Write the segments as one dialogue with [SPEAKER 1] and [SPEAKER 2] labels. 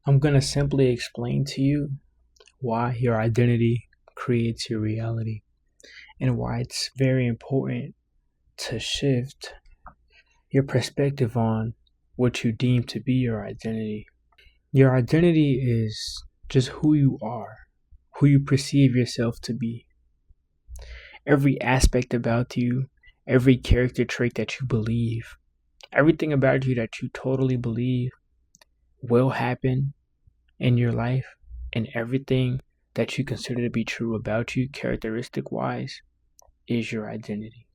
[SPEAKER 1] I'm going to simply explain to you why your identity creates your reality and why it's very important to shift your perspective on what you deem to be your identity. Your identity is just who you are, who you perceive yourself to be. Every aspect about you, every character trait that you believe, everything about you that you totally believe will happen in your life, and everything that you consider to be true about you, characteristic wise, is your identity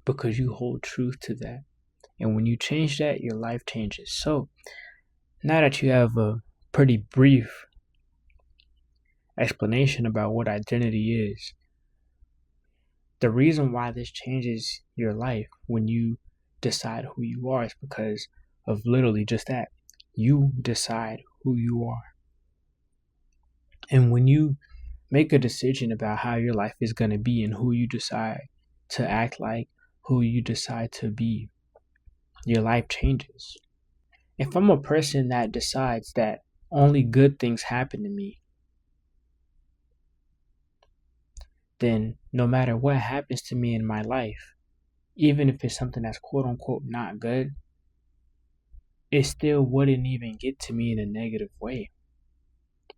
[SPEAKER 1] because you hold truth to that. And when you change that, your life changes. So, now that you have a pretty brief explanation about what identity is, the reason why this changes your life when you decide who you are is because of literally just that. You decide who you are. And when you make a decision about how your life is going to be and who you decide to act like, who you decide to be, your life changes. If I'm a person that decides that only good things happen to me, then no matter what happens to me in my life, even if it's something that's quote unquote not good, it still wouldn't even get to me in a negative way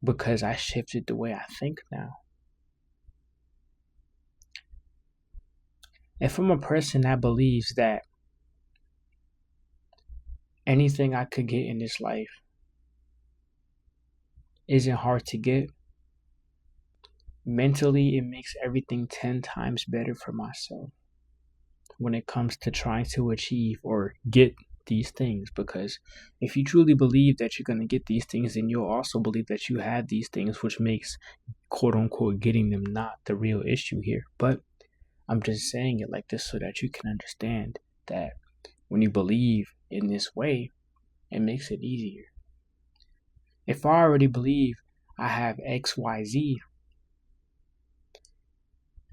[SPEAKER 1] because I shifted the way I think now. If I'm a person that believes that anything I could get in this life isn't hard to get, mentally it makes everything 10 times better for myself when it comes to trying to achieve or get these things. Because if you truly believe that you're going to get these things, then you'll also believe that you have these things, which makes quote unquote getting them not the real issue here. But I'm just saying it like this so that you can understand that when you believe in this way, it makes it easier. If I already believe I have XYZ,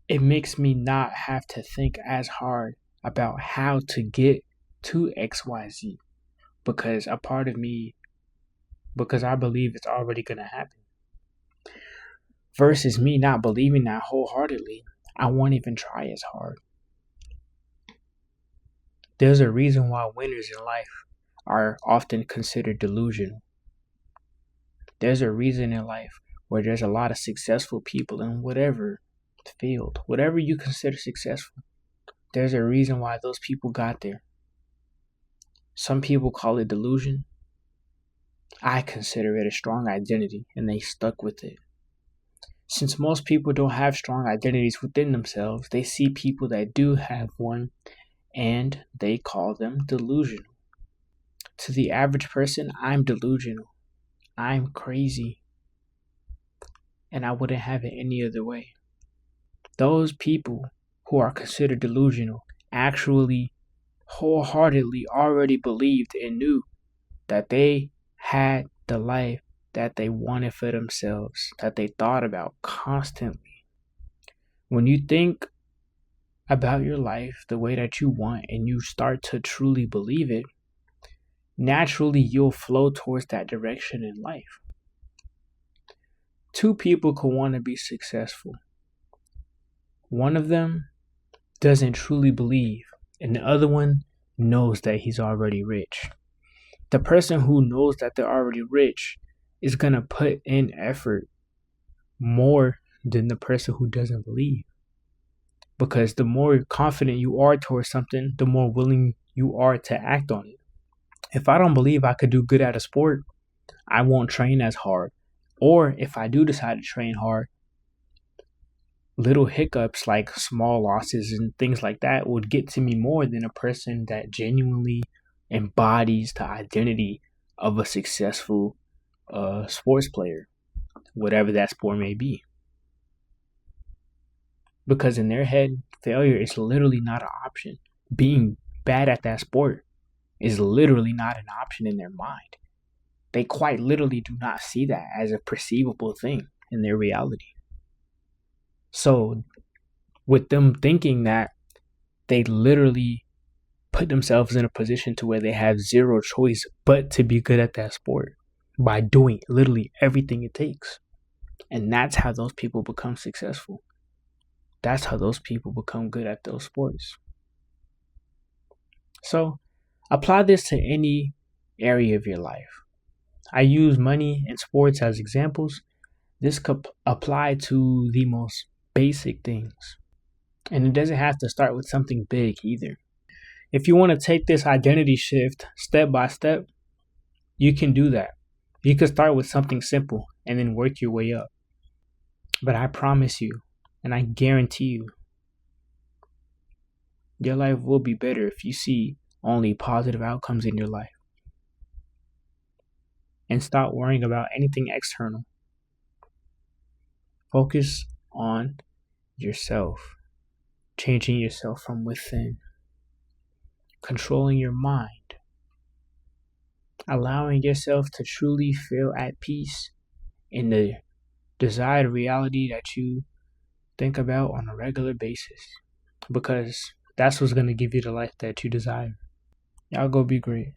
[SPEAKER 1] it makes me not have to think as hard about how to get to XYZ because a part of me, because I believe it's already going to happen. Versus me not believing that wholeheartedly, I won't even try as hard. There's a reason why winners in life are often considered delusional. There's a reason in life where there's a lot of successful people in whatever field, whatever you consider successful. There's a reason why those people got there. Some people call it delusion. I consider it a strong identity, and they stuck with it. Since most people don't have strong identities within themselves, they see people that do have one, and they call them delusional. To the average person, I'm delusional. I'm crazy. And I wouldn't have it any other way. Those people who are considered delusional actually wholeheartedly already believed and knew that they had the life that they wanted for themselves, that they thought about constantly. When you think about your life the way that you want and you start to truly believe it, naturally you'll flow towards that direction in life. Two people could want to be successful. One of them doesn't truly believe, and the other one knows that he's already rich. The person who knows that they're already rich is going to put in effort more than the person who doesn't believe. Because the more confident you are towards something, the more willing you are to act on it. If I don't believe I could do good at a sport, I won't train as hard. Or if I do decide to train hard, little hiccups like small losses and things like that would get to me more than a person that genuinely embodies the identity of a successful sports player, whatever that sport may be. Because in their head, failure is literally not an option. Being bad at that sport is literally not an option in their mind. They quite literally do not see that as a perceivable thing in their reality. So, with them thinking that, they literally put themselves in a position to where they have zero choice but to be good at that sport. by doing literally everything it takes. And that's how those people become successful. That's how those people become good at those sports. So apply this to any area of your life. I use money and sports as examples. This could apply to the most basic things. And it doesn't have to start with something big either. If you want to take this identity shift step by step, you can do that. You can start with something simple and then work your way up. But I promise you, and I guarantee you, your life will be better if you see only positive outcomes in your life. And stop worrying about anything external. Focus on yourself, changing yourself from within, controlling your mind, allowing yourself to truly feel at peace in the desired reality that you think about on a regular basis, because that's what's going to give you the life that you desire. Y'all go be great.